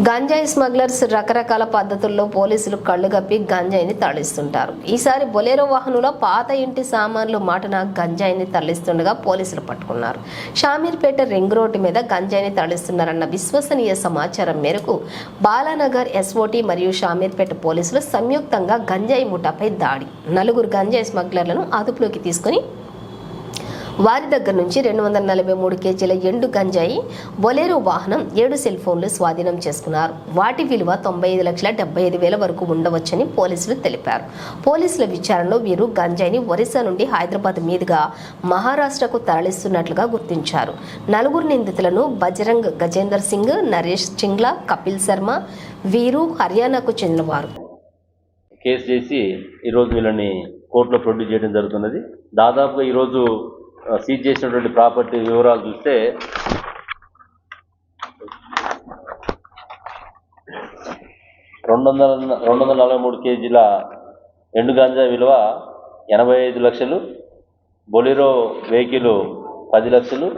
గంజాయి స్మగ్లర్స్ రకరకాల పద్ధతుల్లో పోలీసులు కళ్ళుగప్పి గంజాయిని తరలిస్తుంటారు. ఈసారి బొలేరో వాహనంలో పాత ఇంటి సామాన్లు మాటన గంజాయిని తరలిస్తుండగా పోలీసులు పట్టుకున్నారు. షామీర్పేట రింగ్ రోడ్డు మీద గంజాయిని తరలిస్తున్నారన్న విశ్వసనీయ సమాచారం మేరకు బాలానగర్ ఎస్ఓటీ మరియు షామీర్పేట పోలీసులు సంయుక్తంగా గంజాయి ముఠాపై దాడి. 4 గంజాయి స్మగ్లర్లను అదుపులోకి తీసుకుని వారి దగ్గర నుంచి 243 కేజీల ఎండు గంజాయి, బొలేరో వాహనం, 7 సెల్ ఫోన్లు స్వాధీనం చేసుకున్నారు. వాటి విలువ 95,75,000 వరకు ఉండవచ్చని పోలీసులు తెలిపారు. పోలీసుల విచారణలో వీరు గంజాయిని ఒరిస్సా నుండి హైదరాబాద్ మీదుగా మహారాష్ట్రకు తరలిస్తున్నట్లుగా గుర్తించారు. 4 నిందితులను బజరంగ్ గజేందర్ సింగ్, నరేష్ చింగ్లా, కపిల్ శర్మ వీరు హర్యానాకు చెందినవారు. కేసు చేసి ఈరోజు వీళ్ళని కోర్టులో ప్రొడ్యూస్ చేయడం జరుగుతున్నది. దాదాపుగా ఈరోజు సీజ్ చేసినటువంటి ప్రాపర్టీ వివరాలు చూస్తే 243 కేజీల ఎండు గంజా విలువ 85 లక్షలు, బొలెరో వెహికల్ 10 లక్షలు,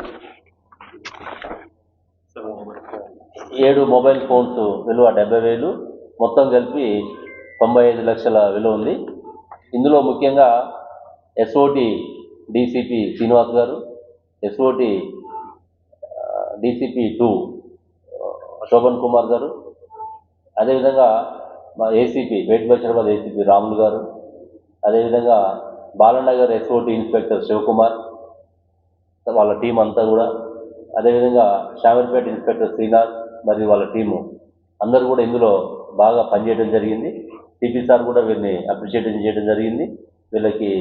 7 మొబైల్ ఫోన్స్ విలువ 70,000, మొత్తం కలిపి 95 లక్షల విలువ ఉంది. ఇందులో ముఖ్యంగా ఎస్ఓటి డీసీపీ శ్రీనివాస్ గారు, ఎస్ఓటి డీసీపీ 2 శోభన్ కుమార్ గారు, అదేవిధంగా మా ఏసీపీ వేట్ బషీరాబాద్ ఏసీపీ రాములు గారు, అదేవిధంగా బాలనగర్ ఎస్ఓటి ఇన్స్పెక్టర్ శివకుమార్ వాళ్ళ టీం అంతా కూడా, అదేవిధంగా షామీర్పేట ఇన్స్పెక్టర్ శ్రీనాథ్ మరియు వాళ్ళ టీము అందరూ కూడా ఇందులో బాగా పనిచేయడం జరిగింది. సిపి సార్ కూడా వీరిని అప్రిషియేట్ చేయడం జరిగింది. వీళ్ళకి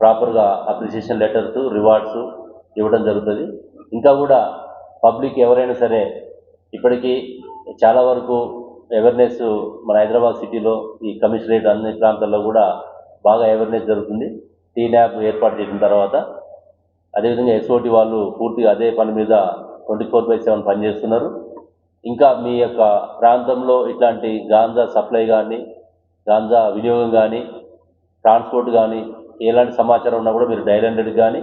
ప్రాపర్గా అప్రిషియేషన్ లెటర్స్, రివార్డ్స్ ఇవ్వడం జరుగుతుంది. ఇంకా కూడా పబ్లిక్ ఎవరైనా సరే ఇప్పటికీ చాలా వరకు అవేర్నెస్ మన హైదరాబాద్ సిటీలో ఈ కమిషనరేట్ అన్ని ప్రాంతాల్లో కూడా బాగా అవేర్నెస్ జరుగుతుంది. టీన్యాప్ ఏర్పాటు చేసిన తర్వాత అదేవిధంగా ఎస్ఓటి వాళ్ళు పూర్తిగా అదే పని మీద 24/7 పనిచేస్తున్నారు. ఇంకా మీ యొక్క ప్రాంతంలో ఇట్లాంటి గాంజా సప్లై కానీ, గాంజా వినియోగం కానీ, ట్రాన్స్పోర్ట్ కానీ ఎలాంటి సమాచారం ఉన్నా కూడా మీరు డైల్ 100 కానీ,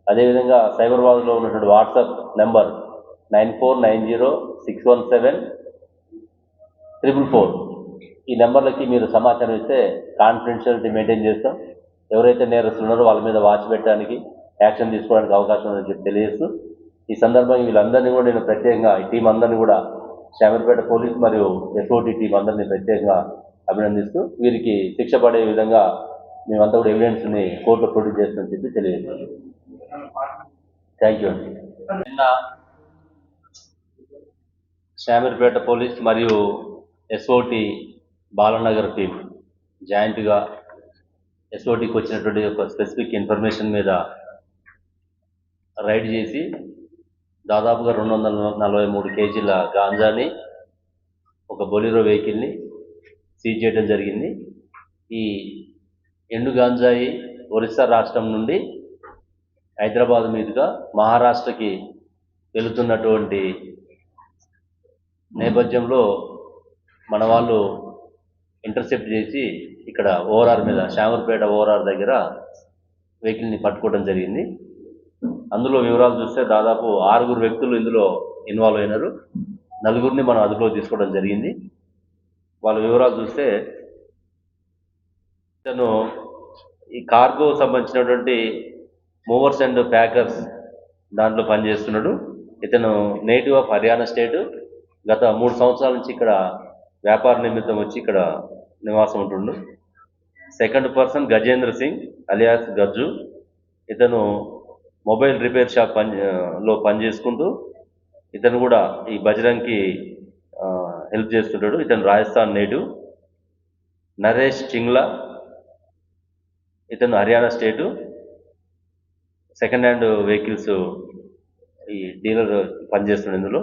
అదేవిధంగా సైబరాబాద్లో ఉన్నటువంటి వాట్సాప్ నెంబర్ 9490617444 ఈ నెంబర్లకి మీరు సమాచారం ఇస్తే కాన్ఫిడెన్షియాలిటీ మెయింటైన్ చేస్తాం. ఎవరైతే నేరస్తులు ఉన్నారో వాళ్ళ మీద వాచ్ పెట్టడానికి, యాక్షన్ తీసుకోవడానికి అవకాశం ఉందని చెప్పి తెలియజేస్తూ, ఈ సందర్భంగా వీళ్ళందరినీ కూడా నేను ప్రత్యేకంగా ఈ టీం అందరినీ కూడా షామీర్పేట పోలీస్ మరియు ఎస్ఓటి టీం అందరినీ ప్రత్యేకంగా అభినందిస్తూ వీరికి శిక్ష పడే విధంగా మేమంతా కూడా ఎవిడెన్స్ని కోర్టులో ప్రొడ్యూస్ చేస్తామని చెప్పి తెలియజేస్తాం. థ్యాంక్ యూ అండి. నిన్న షామీర్పేట పోలీస్ మరియు ఎస్ఓటి బాలనగర్ టీం జాయింట్గా ఎస్ఓటికి వచ్చినటువంటి ఒక స్పెసిఫిక్ ఇన్ఫర్మేషన్ మీద రైడ్ చేసి దాదాపుగా 243 కేజీల గాంజాని, ఒక బొలెరో వెహికల్ని సీజ్ చేయడం జరిగింది. ఈ ఎండు గాంజాయి ఒరిస్సా రాష్ట్రం నుండి హైదరాబాద్ మీదుగా మహారాష్ట్రకి వెళుతున్నటువంటి నేపథ్యంలో మన వాళ్ళు ఇంటర్సెప్ట్ చేసి ఇక్కడ ఓఆర్ఆర్ మీద, షామీర్పేట ఓఆర్ఆర్ దగ్గర వెహికల్ని పట్టుకోవడం జరిగింది. అందులో వివరాలు చూస్తే దాదాపు 6 వ్యక్తులు ఇందులో ఇన్వాల్వ్ అయినారు. 4 మనం అదుపులో తీసుకోవడం జరిగింది. వాళ్ళ వివరాలు చూస్తే ఇతను ఈ కార్గో సంబంధించినటువంటి మూవర్స్ అండ్ ప్యాకర్స్ దాంట్లో పనిచేస్తున్నాడు. ఇతను నేటివ్ ఆఫ్ హర్యానా స్టేట్. గత 3 సంవత్సరాల నుంచి ఇక్కడ వ్యాపార నిమిత్తం వచ్చి ఇక్కడ నివాసం ఉంటుండు. Second person Gajendra Singh alias Gajju. ఇతను మొబైల్ రిపేర్ షాప్ లో పనిచేసుకుంటూ ఇతను కూడా ఈ బజరంగ్కి హెల్ప్ చేస్తుంటాడు. ఇతను రాజస్థాన్ నేటివ్. నరేష్ చింగ్లా, ఇతను హర్యానా స్టేటు. సెకండ్ హ్యాండ్ వెహికల్స్ ఈ డీలర్ పనిచేస్తున్నాడు ఇందులో.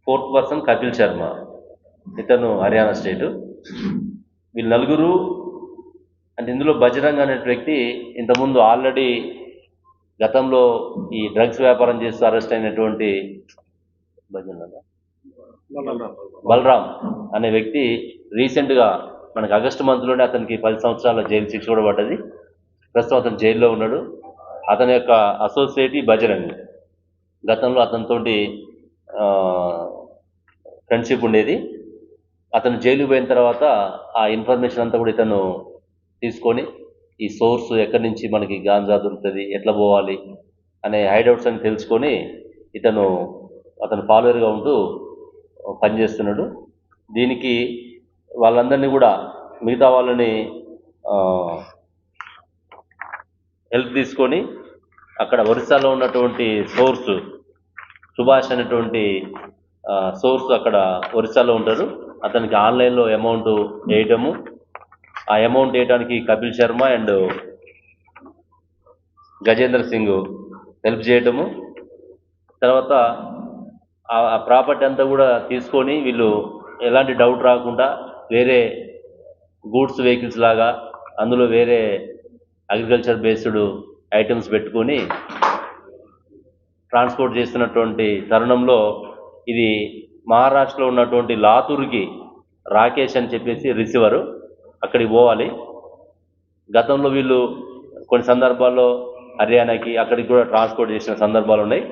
ఫోర్త్ పర్సన్ కపిల్ శర్మ, ఇతను హర్యానా స్టేటు. వీళ్ళు 4 అంటే ఇందులో బజరంగ్ అనే వ్యక్తి ఇంతకుముందు ఆల్రెడీ గతంలో ఈ డ్రగ్స్ వ్యాపారం చేస్తూ అరెస్ట్ అయినటువంటి బలరాం అనే వ్యక్తి రీసెంట్గా మనకి ఆగస్టు మంత్లోనే అతనికి 10 సంవత్సరాల జైలు శిక్ష కూడా పడ్డది. ప్రస్తుతం అతను జైల్లో ఉన్నాడు. అతని యొక్క అసోసియేట్ బజరంగ్. గతంలో అతనితోటి ఫ్రెండ్షిప్ ఉండేది. అతను జైలు పోయిన తర్వాత ఆ ఇన్ఫర్మేషన్ అంతా కూడా ఇతను తీసుకొని ఈ సోర్స్ ఎక్కడి నుంచి మనకి గాంజా దొరుకుతుంది, ఎట్లా పోవాలి అనే హైడౌట్స్ అని తెలుసుకొని అతను ఫాలోవర్గా ఉంటూ పనిచేస్తున్నాడు. దీనికి వాళ్ళందరినీ కూడా మిగతా వాళ్ళని హెల్ప్ తీసుకొని అక్కడ ఒరిస్సాలో ఉన్నటువంటి సోర్స్ సుభాష్ అనేటువంటి సోర్స్ అక్కడ ఒరిస్సాలో ఉంటారు. అతనికి ఆన్లైన్లో అమౌంట్ వేయటము, ఆ అమౌంట్ వేయడానికి కపిల్ శర్మ అండ్ గజేంద్ర సింగ్ హెల్ప్ చేయటము, తర్వాత ఆ ప్రాపర్టీ అంతా కూడా తీసుకొని వీళ్ళు ఎలాంటి డౌట్ రాకుండా వేరే గూడ్స్ వెహికల్స్ లాగా అందులో వేరే అగ్రికల్చర్ బేస్డ్ ఐటమ్స్ పెట్టుకొని ట్రాన్స్పోర్ట్ చేస్తున్నటువంటి తరుణంలో ఇది మహారాష్ట్రలో ఉన్నటువంటి లాతూర్కి రాకేష్ అని చెప్పేసి రిసీవరు అక్కడికి పోవాలి. గతంలో వీళ్ళు కొన్ని సందర్భాల్లో హర్యానాకి అక్కడికి కూడా ట్రాన్స్పోర్ట్ చేసిన సందర్భాలు ఉన్నాయి.